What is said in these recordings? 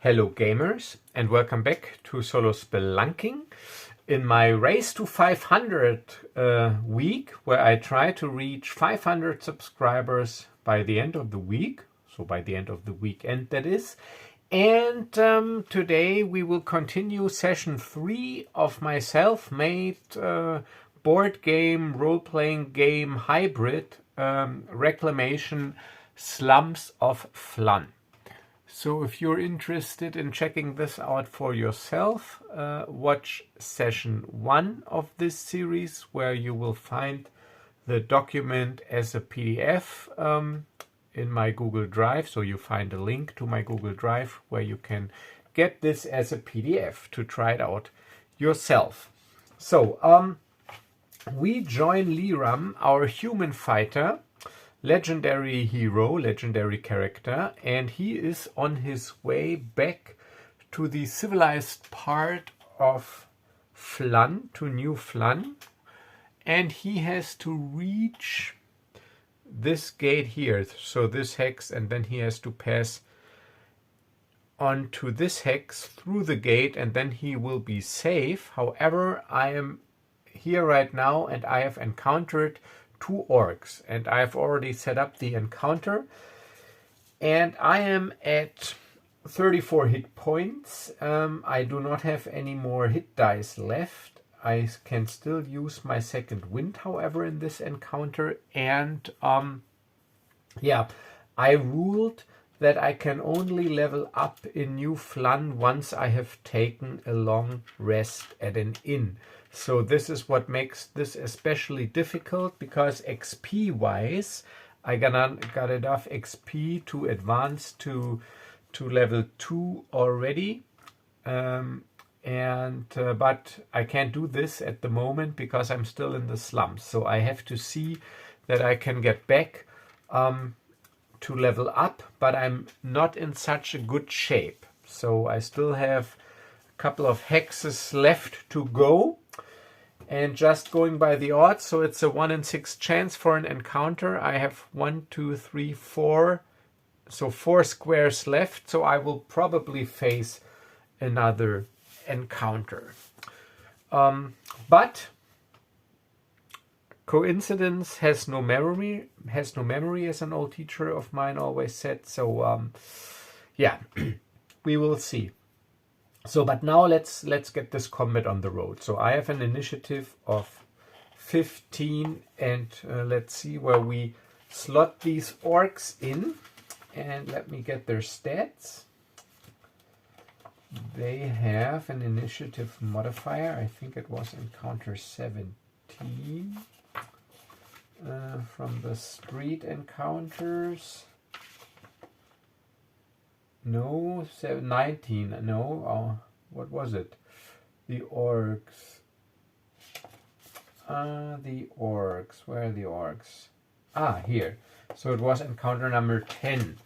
Hello gamers, and welcome back to Solo Spelunking in my Race to 500 week, where I try to reach 500 subscribers by the end of the week, so by the end of the weekend that is. And today we will continue session 3 of my self-made board game, role-playing game hybrid, Reclamation, Slums of Phlan. So if you're interested in checking this out for yourself, watch session 1 of this series, where you will find the document as a PDF in my Google Drive. So you find a link to my Google Drive where you can get this as a PDF to try it out yourself. So we join Lyram, our human fighter, legendary hero, legendary character, and he is on his way back to the civilized part of Phlan, to New Phlan, and he has to reach this gate here, so this hex, and then he has to pass onto this hex through the gate, and then he will be safe. However, I am here right now and I have encountered 2 orcs, and I've already set up the encounter, and I am at 34 hit points. I do not have any more hit dice left. I can still use my second wind, however, in this encounter, and yeah, I ruled that I can only level up in New Phlan once I have taken a long rest at an inn. So this is what makes this especially difficult, because XP wise I got enough XP to advance to level 2 already, but I can't do this at the moment because I'm still in the slums. So I have to see that I can get back to level up, but I'm not in such a good shape. So I still have a couple of hexes left to go. And just going by the odds, so it's a 1 in 6 chance for an encounter. I have 1, 2, 3, 4, so 4 squares left. So I will probably face another encounter. But coincidence has no memory. As an old teacher of mine always said. So yeah, we will see. So, but now let's get this combat on the road. So I have an initiative of 15, and let's see where we slot these orcs in. And let me get their stats. They have an initiative modifier. I think it was encounter 17 from the street encounters. No, 19. No, what was it? The orcs. The orcs. Where are the orcs? Ah, here. So it was encounter number 10,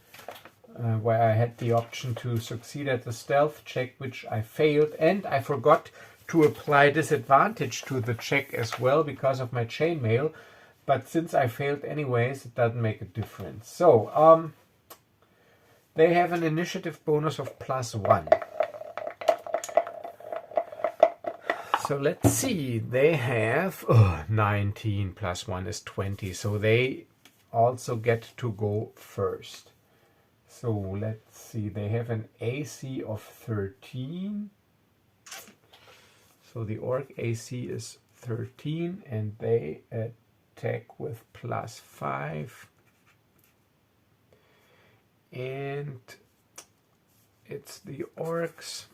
where I had the option to succeed at the stealth check, which I failed, and I forgot to apply disadvantage to the check as well because of my chainmail. But since I failed anyways, it doesn't make a difference. So, they have an initiative bonus of +1. So let's see. They have 19 + 1 is 20. So they also get to go first. So let's see. They have an AC of 13. So the orc AC is 13, and they attack with +5. And it's the orcs,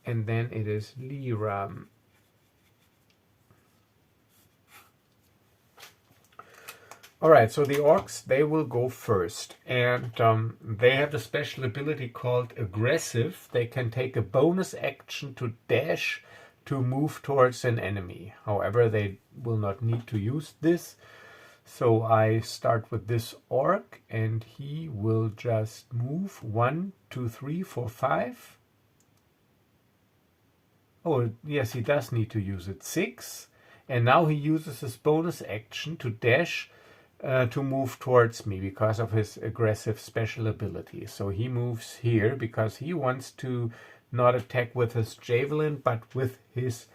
and then it is Lyram. Alright, so the orcs, they will go first, and they have a special ability called aggressive. They can take a bonus action to dash to move towards an enemy. However, they will not need to use this. So I start with this orc, and he will just move 1, 2, 3, 4, 5. Oh, yes, he does need to use it. 6. And now he uses his bonus action to dash to move towards me because of his aggressive special ability. So he moves here because he wants to not attack with his javelin, but with his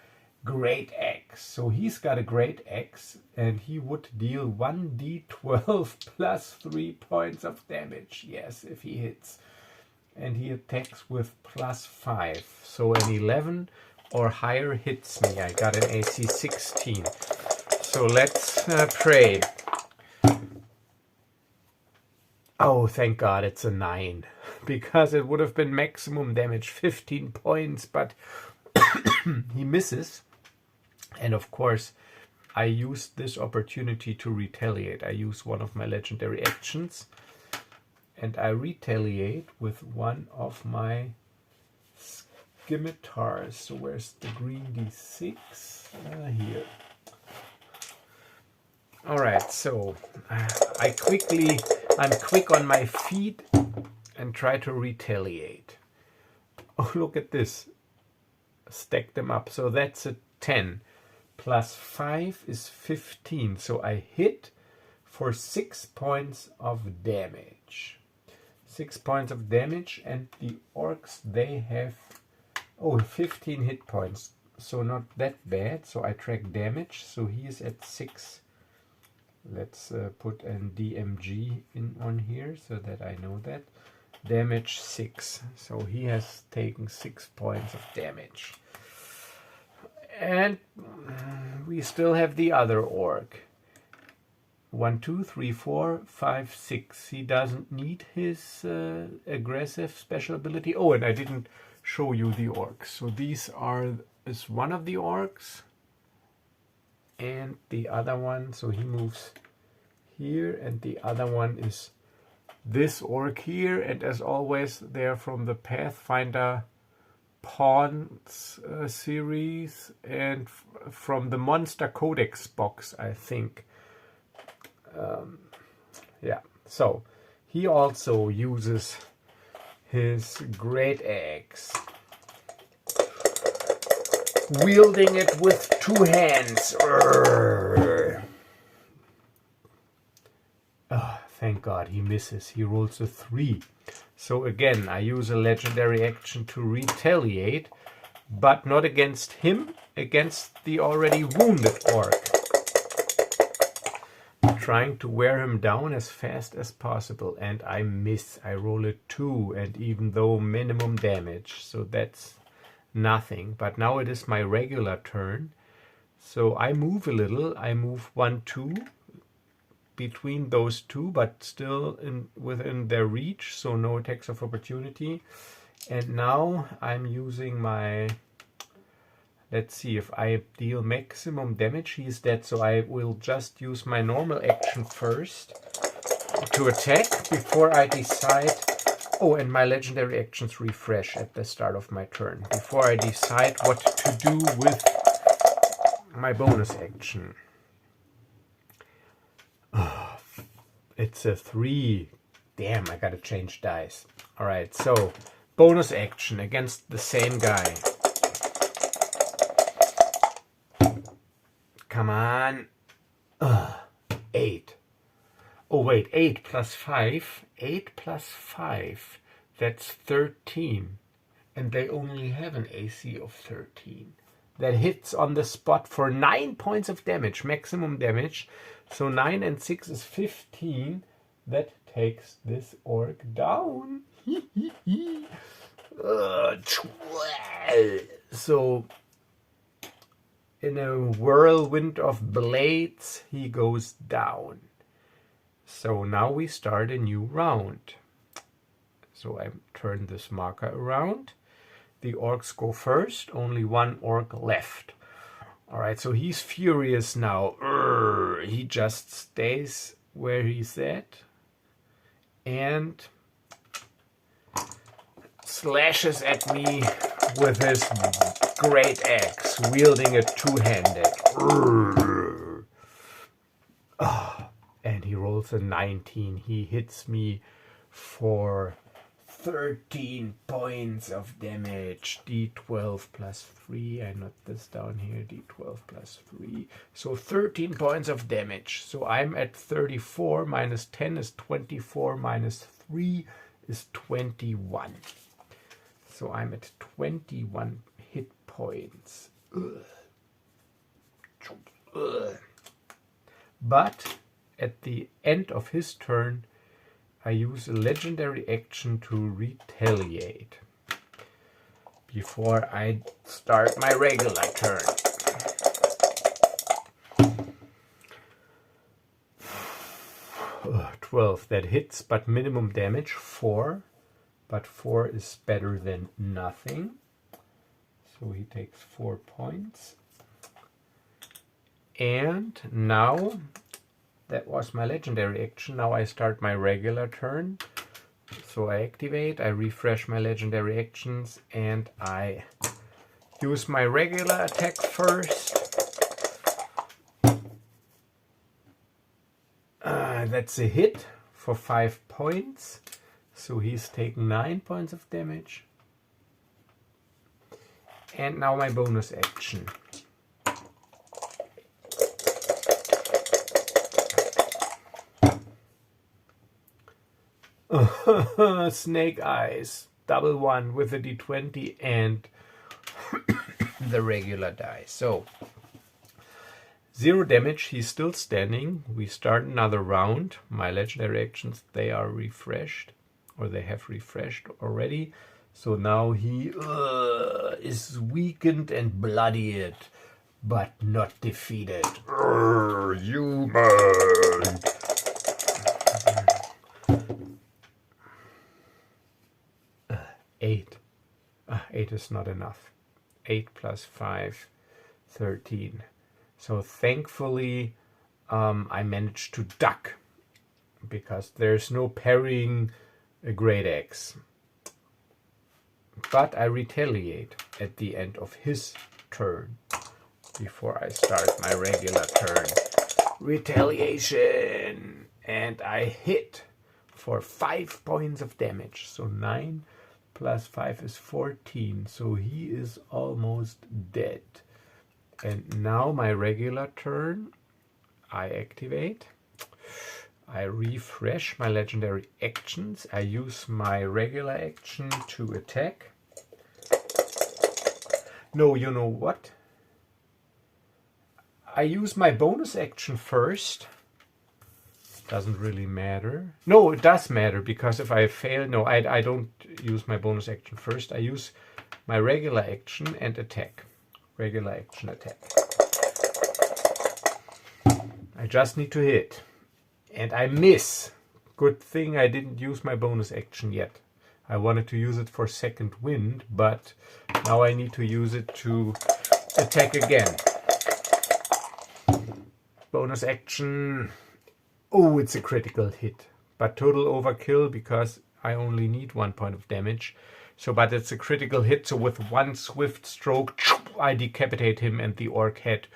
great axe. So he's got a great axe, and he would deal 1d12 plus 3 points of damage. Yes, if he hits. And he attacks with plus 5. So an 11 or higher hits me. I got an AC 16. So let's pray. Oh, thank God it's a 9. Because it would have been maximum damage 15 points, but he misses. And of course, I used this opportunity to retaliate. I use one of my legendary actions. And I retaliate with one of my scimitars. So where's the green d6? Here. Alright, so I'm quick on my feet and try to retaliate. Oh, look at this. Stack them up. So that's a 10. Plus 5 is 15. So I hit for 6 points of damage. 6 points of damage, and the orcs, they have 15 hit points. So not that bad. So I track damage. So he is at 6. Let's put an DMG in on here so that I know that. Damage 6. So he has taken 6 points of damage. And we still have the other orc. 1, 2, 3, 4, 5, 6. He doesn't need his aggressive special ability. Oh, and I didn't show you the orcs. So these is one of the orcs. And the other one, so he moves here, and the other one is this orc here. And as always, they're from the Pathfinder Pawns series and from the Monster Codex box, I think. Yeah, so he also uses his great axe, wielding it with 2 hands. Oh, thank God he misses. He rolls a 3. So again, I use a legendary action to retaliate, but not against him, against the already wounded orc. Trying to wear him down as fast as possible, and I miss. I roll a 2, and even though minimum damage, so that's nothing. But now it is my regular turn, so I move a little. I move 1, 2 between those two, but still within their reach, so no attacks of opportunity. And now I'm using my, let's see, if I deal maximum damage, he's dead, so I will just use my normal action first to attack before I decide. Oh, and my legendary actions refresh at the start of my turn before I decide what to do with my bonus action. Oh, it's a 3. Damn, I gotta change dice. Alright, so bonus action against the same guy. Come on. 8. Oh wait, 8 plus 5. 8 plus 5. That's 13. And they only have an AC of 13. That hits on the spot for 9 points of damage, maximum damage. So 9 and 6 is 15. That takes this orc down. 12. So in a whirlwind of blades, he goes down. So now we start a new round. So I turn this marker around. The orcs go first, only one orc left. Alright, so he's furious now. He just stays where he's at and slashes at me with his great axe, wielding it two-handed. And he rolls a 19. He hits me for 13 points of damage. D12 plus 3. I note this down here. D12 plus 3. So 13 points of damage. So I'm at 34. Minus 10 is 24. Minus 3 is 21. So I'm at 21 hit points. Ugh. Ugh. But at the end of his turn, I use a legendary action to retaliate before I start my regular turn. Ugh, 12, that hits, but minimum damage 4. But 4 is better than nothing. So he takes 4 points. And now, that was my legendary action. Now I start my regular turn. So I activate, I refresh my legendary actions, and I use my regular attack first. That's a hit for 5 points. So he's taking 9 points of damage. And now my bonus action. Snake Eyes, double 1 with a d20 and the regular die. So 0 damage, he's still standing. We start another round. My legendary actions, they are refreshed, or they have refreshed already. So now he is weakened and bloodied, but not defeated. Human! 8. 8 is not enough. 8 plus 5, 13. So thankfully I managed to duck, because there's no parrying a great axe. But I retaliate at the end of his turn before I start my regular turn. Retaliation! And I hit for 5 points of damage. So 9 plus 5 is 14. So he is almost dead. And now my regular turn, I activate. I refresh my legendary actions. I use my regular action to attack. No, you know what? I use my bonus action first. Doesn't really matter. No, it does matter, because if I fail, no, I don't use my bonus action first. I use my regular action and attack. Regular action attack. I just need to hit. And I miss. Good thing I didn't use my bonus action yet. I wanted to use it for second wind, but now I need to use it to attack again. Bonus action. Oh, it's a critical hit. But total overkill, because I only need 1 point of damage. So, but it's a critical hit, so with one swift stroke, I decapitate him, and the orc head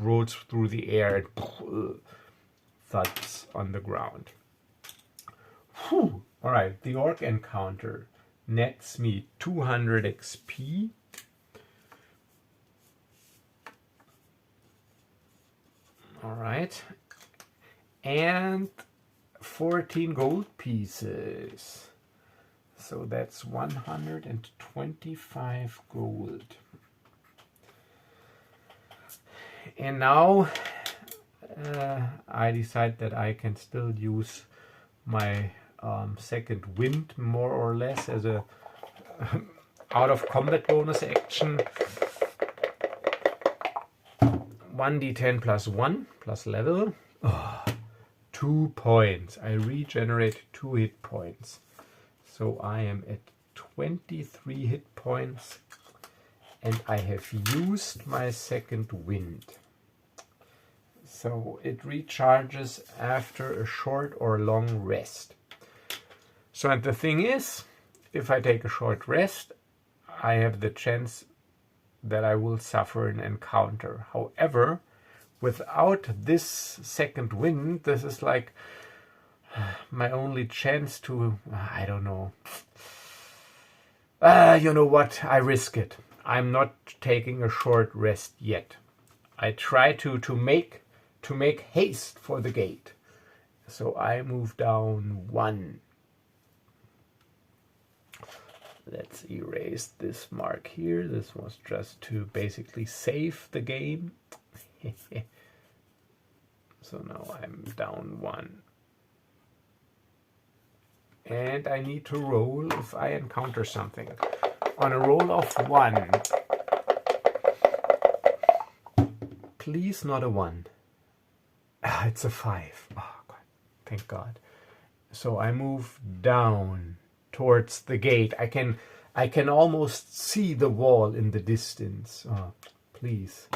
rolls through the air and thuds on the ground. Whew. Alright, the orc encounter nets me 200 XP. Alright. And 14 gold pieces. So that's 125 gold. And now I decide that I can still use my second wind, more or less, as a out of combat bonus action. 1d10 plus 1 plus level. 2 points. I regenerate 2 hit points. So I am at 23 hit points, and I have used my second wind. So it recharges after a short or long rest. So, and the thing is, if I take a short rest, I have the chance that I will suffer an encounter. However, without this second wind, this is like my only chance to, I don't know, You know what? I risk it. I'm not taking a short rest yet. I try to make haste for the gate. So I move down 1. Let's erase this mark here. This was just to basically save the game. So now I'm down 1. And I need to roll if I encounter something. On a roll of 1. Please not a 1. It's a 5. Oh, God. Thank God. So I move down towards the gate. I can almost see the wall in the distance. Oh, please.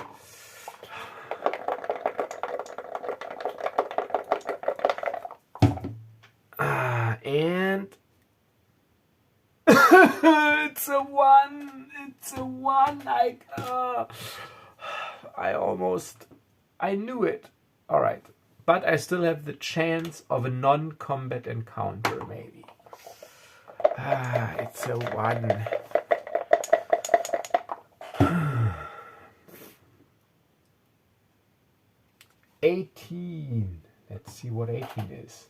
And it's a 1. It's a 1. I knew it. All right. But I still have the chance of a non-combat encounter, maybe. It's a 1. $18. Let's see what 18 is.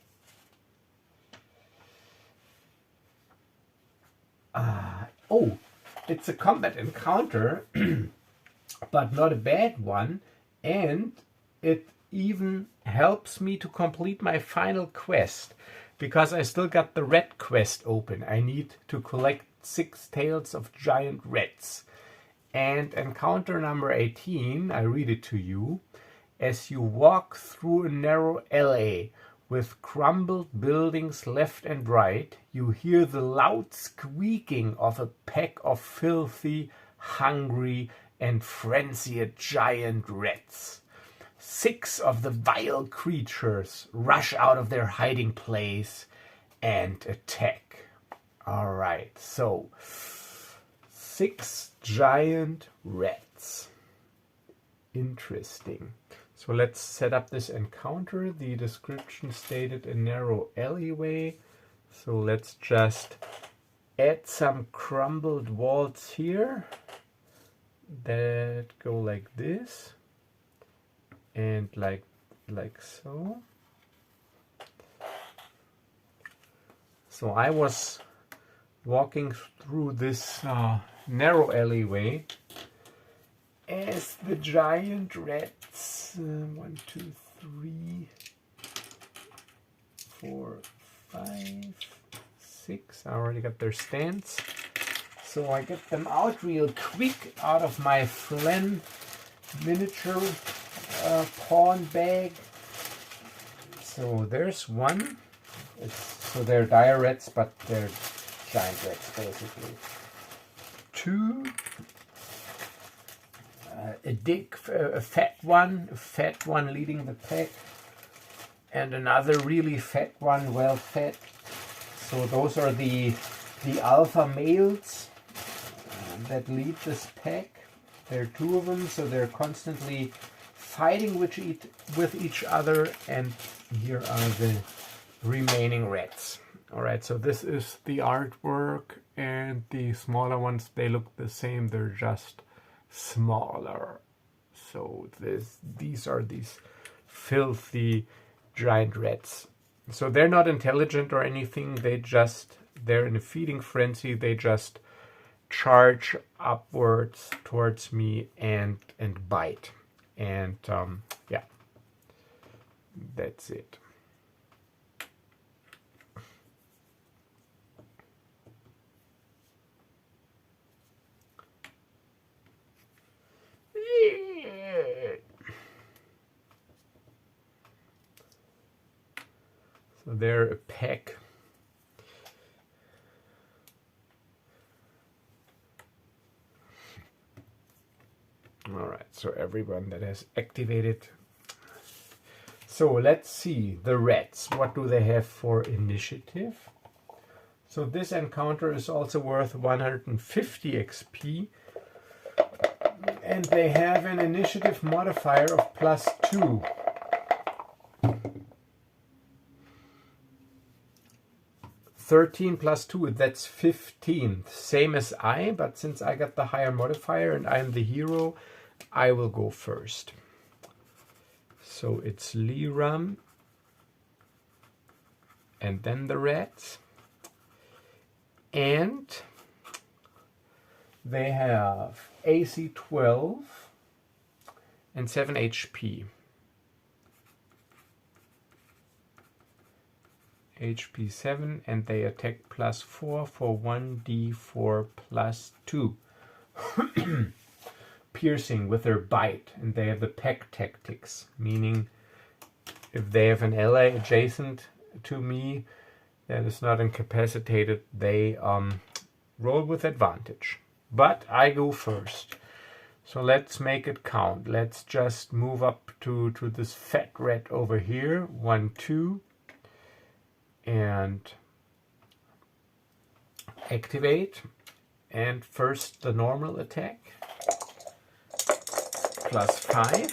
Oh, it's a combat encounter, but not a bad one, and it even helps me to complete my final quest, because I still got the red quest open. I need to collect 6 tails of giant rats. And encounter number 18, I read it to you. As you walk through a narrow alley with crumbled buildings left and right, you hear the loud squeaking of a pack of filthy, hungry, and frenzied giant rats. 6 of the vile creatures rush out of their hiding place and attack. All right, so 6 giant rats. Interesting. So let's set up this encounter. The description stated a narrow alleyway. So let's just add some crumbled walls here that go like this and like so. So I was walking through this narrow alleyway as the giant rats, 1, 2, 3, 4, 5, 6, I already got their stance. So I get them out real quick out of my Phlan miniature pawn bag. So there's one. So they're dire rats, but they're giant rats basically. 2. A fat one leading the pack, and another really fat one, well fed. So those are the alpha males that lead this pack. There are 2 of them, so they're constantly fighting with each other, and here are the remaining rats. All right, so this is the artwork, and the smaller ones, they look the same, they're just smaller. So these are these filthy giant rats. So they're not intelligent or anything, they're in a feeding frenzy. They just charge upwards towards me and bite. And yeah, that's it. So they're a pack. All right, so everyone that has activated. So let's see the rats. What do they have for initiative? So this encounter is also worth 150 XP. And they have an initiative modifier of +2. 13 plus 2, that's 15. Same as I, but since I got the higher modifier and I'm the hero, I will go first. So it's Lyram, and then the reds. And they have AC 12 and 7 HP. HP 7, and they attack +4 for 1d4 +2. Piercing with their bite, and they have the peck tactics, meaning if they have an ally adjacent to me that is not incapacitated, they roll with advantage. But I go first. So let's make it count. Let's just move up to this fat red over here. 1, 2. And activate. And first the normal attack. +5.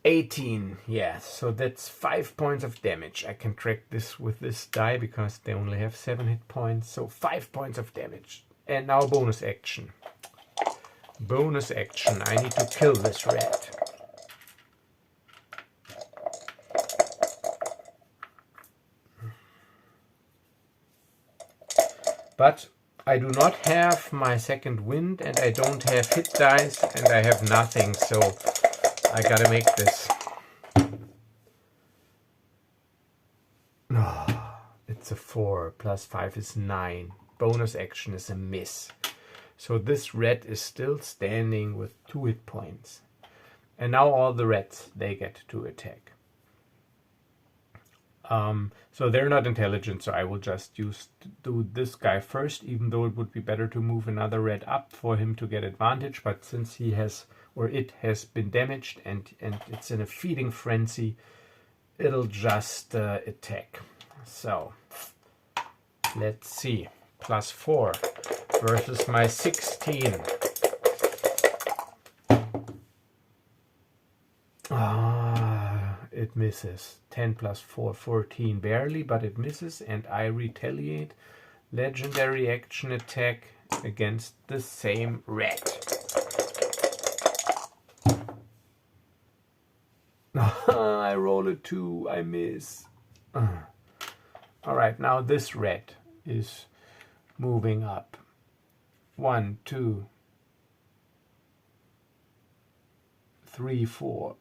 18, yeah, so that's 5 points of damage. I can track this with this die because they only have 7 hit points, so 5 points of damage. And now bonus action. Bonus action, I need to kill this rat. But I do not have my second wind, and I don't have hit dice, and I have nothing, so I gotta make this. Oh, it's a 4, +5 is 9. Bonus action is a miss. So this red is still standing with 2 hit points. And now all the reds, they get to attack. So they're not intelligent, so I will just do this guy first, even though it would be better to move another red up for him to get advantage. But since he has, or it has been damaged and it's in a feeding frenzy, it'll just attack. So let's see. +4 versus my 16. It misses. 10 + 4, 14. Barely, but it misses, and I retaliate. Legendary action attack against the same rat. I roll a 2. I miss. Alright, now this rat is moving up. 1, 2, 3, 4.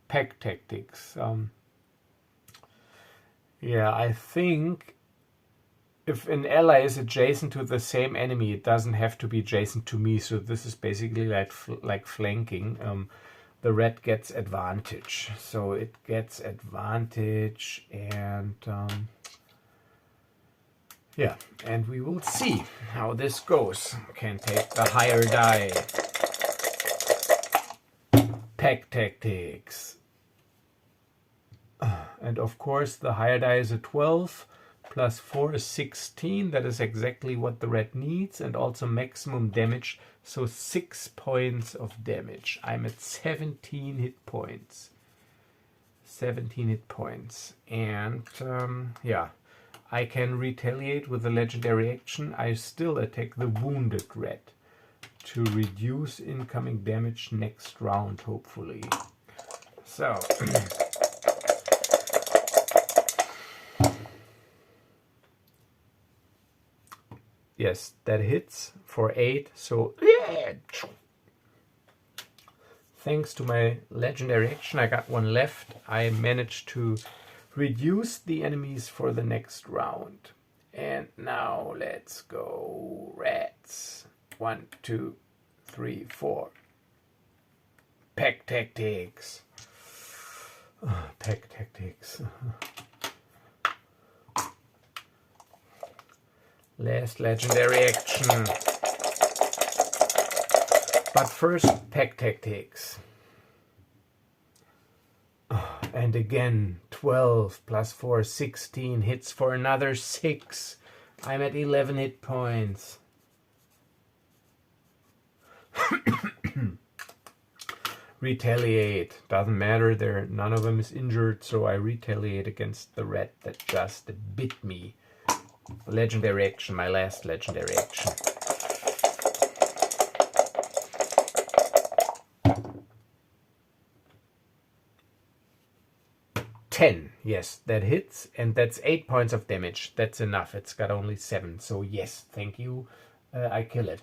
Pack tactics. Yeah, I think if an ally is adjacent to the same enemy, it doesn't have to be adjacent to me. So this is basically like flanking. The red gets advantage. So it gets advantage, and yeah, and we will see how this goes. Can take the higher die. Pack tactics. And of course the higher die is a 12, +4 is 16. That is exactly what the red needs, and also maximum damage, so 6 points of damage. I'm at 17 hit points. 17 hit points. And yeah, I can retaliate with a legendary action. I still attack the wounded red to reduce incoming damage next round, hopefully. So yes, that hits for 8. So thanks to my legendary action, I got one left. I managed to reduce the enemies for the next round. And now let's go rats. 1, 2, 3, 4. Pack tactics. Pack tactics. Last legendary action. But first, pack tactics. And again, 12 +4, 16 hits for another 6. I'm at 11 hit points. Retaliate. Doesn't matter, none of them is injured, so I retaliate against the rat that just bit me. Legendary action, my last legendary action. $10. Yes, that hits, and that's 8 points of damage. That's enough. It's got only 7, so yes, thank you. I kill it.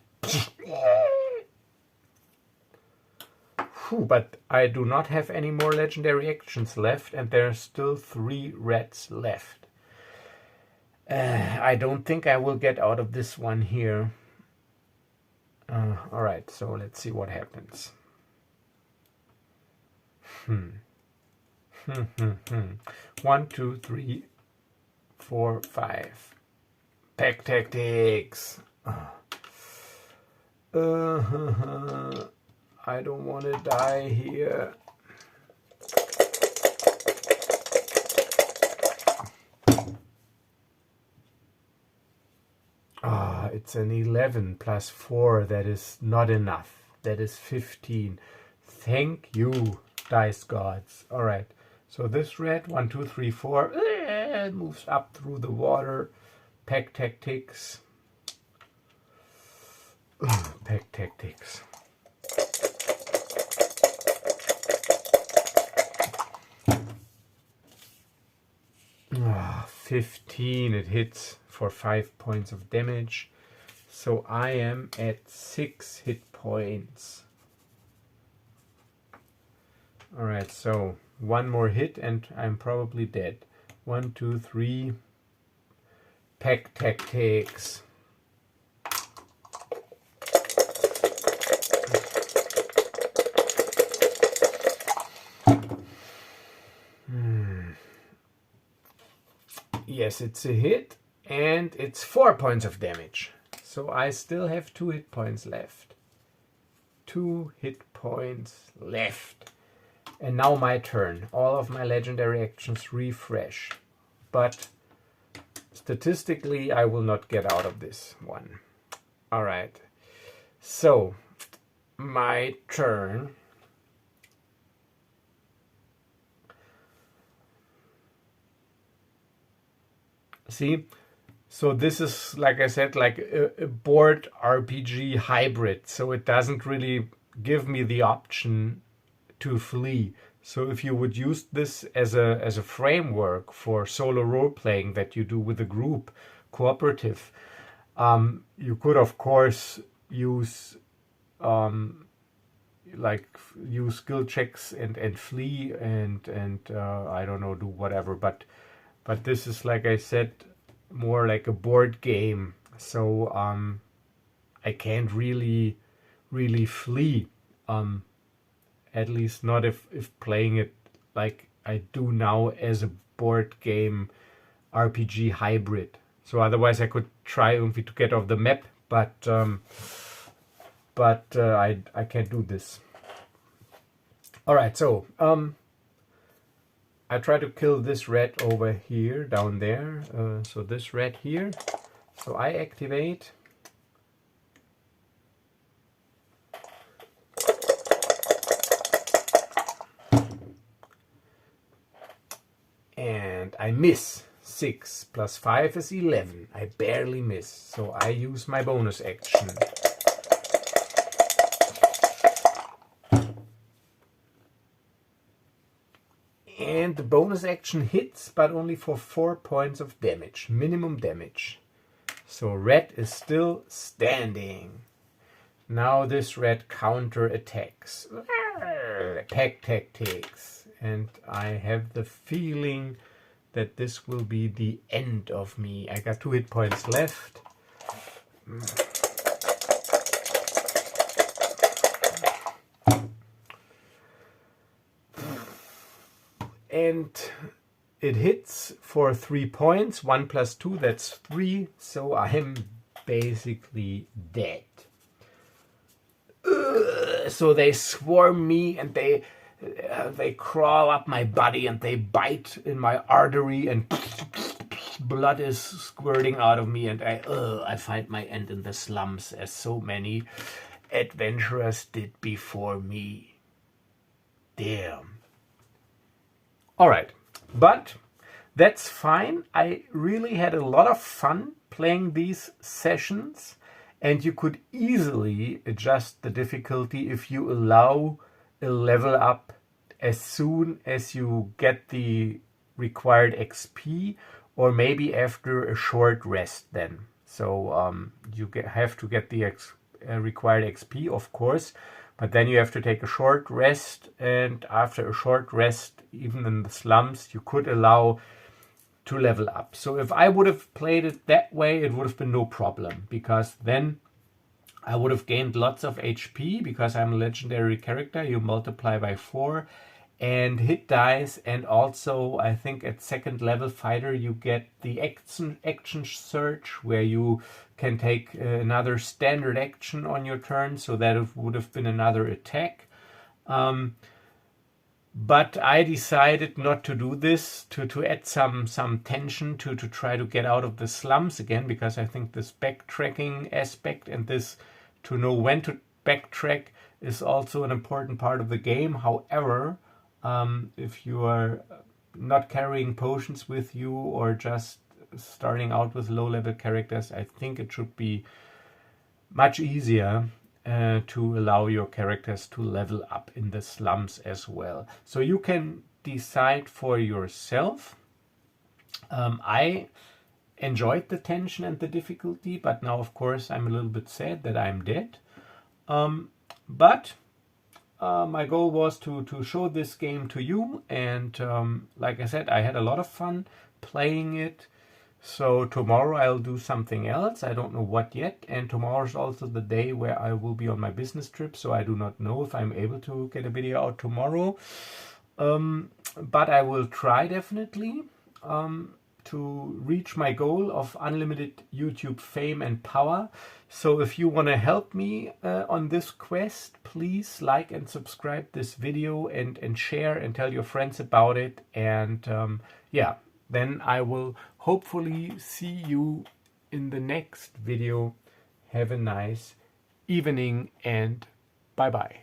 But I do not have any more legendary actions left, and there are still 3 rats left. I don't think I will get out of this one here. Alright, so let's see what happens. 1, 2, 3, 4, 5. Pack tactics. I don't want to die here. It's an 11 plus 4. That is not enough. That is 15. Thank you, dice gods. All right. So this red, 1, 2, 3, 4, moves up through the water. Pack tactics. Pack tactics. 15. It hits for 5 points of damage. So I am at 6 hit points. Alright, so one more hit and I'm probably dead. 1, 2, 3. Pack tactics. Yes, it's a hit, and it's 4 points of damage. So I still have 2 hit points left. 2 hit points left. And now my turn. All of my legendary actions refresh. But statistically, I will not get out of this one. Alright. So, my turn. See, so this is, like I said, like a board RPG hybrid. So it doesn't really give me the option to flee. So if you would use this as a framework for solo role-playing that you do with a group, cooperative, you could, of course, use use skill checks and flee and I don't know, do whatever. But this is, like I said, more like a board game. So I can't really flee. At least not if playing it like I do now as a board game RPG hybrid. So otherwise I could try to get off the map, but I can't do this. Alright, so I try to kill this rat over here, down there. So this rat here. So I activate. And I miss. 6 plus 5 is 11. I barely miss. So I use my bonus action. And the bonus action hits, but only for 4 points of damage. Minimum damage. So red is still standing. Now this red counter attacks. Pack tactics. And I have the feeling that this will be the end of me. I got 2 hit points left. And it hits for 3 points. 1 plus 2, that's 3. So I'm basically dead. So they swarm me and they crawl up my body and they bite in my artery and blood is squirting out of me, and I find my end in the slums as so many adventurers did before me. Damn. All right, but that's fine. I really had a lot of fun playing these sessions, and you could easily adjust the difficulty if you allow a level up as soon as you get the required XP, or maybe after a short rest then. So you have to get the required XP, of course, but then you have to take a short rest, and after a short rest, even in the slums, you could allow to level up. So if I would have played it that way, it would have been no problem, because then I would have gained lots of HP, because I'm a legendary character. You multiply by 4 and hit dice, and also I think at second level fighter you get the action search, where you can take another standard action on your turn, so that it would have been another attack. But I decided not to do this, to add some tension, to try to get out of the slums again, because I think this backtracking aspect and this to know when to backtrack is also an important part of the game. However, if you are not carrying potions with you, or just starting out with low-level characters, I think it should be much easier to allow your characters to level up in the slums as well. So you can decide for yourself. I enjoyed the tension and the difficulty, but now of course I'm a little bit sad that I'm dead. But my goal was to show this game to you, and like I said, I had a lot of fun playing it. So tomorrow I'll do something else. I don't know what yet. And tomorrow is also the day where I will be on my business trip. So I do not know if I'm able to get a video out tomorrow. But I will try definitely to reach my goal of unlimited YouTube fame and power. So if you want to help me on this quest, please like and subscribe this video, and share and tell your friends about it. And yeah, then I will hopefully see you in the next video. Have a nice evening, and bye bye.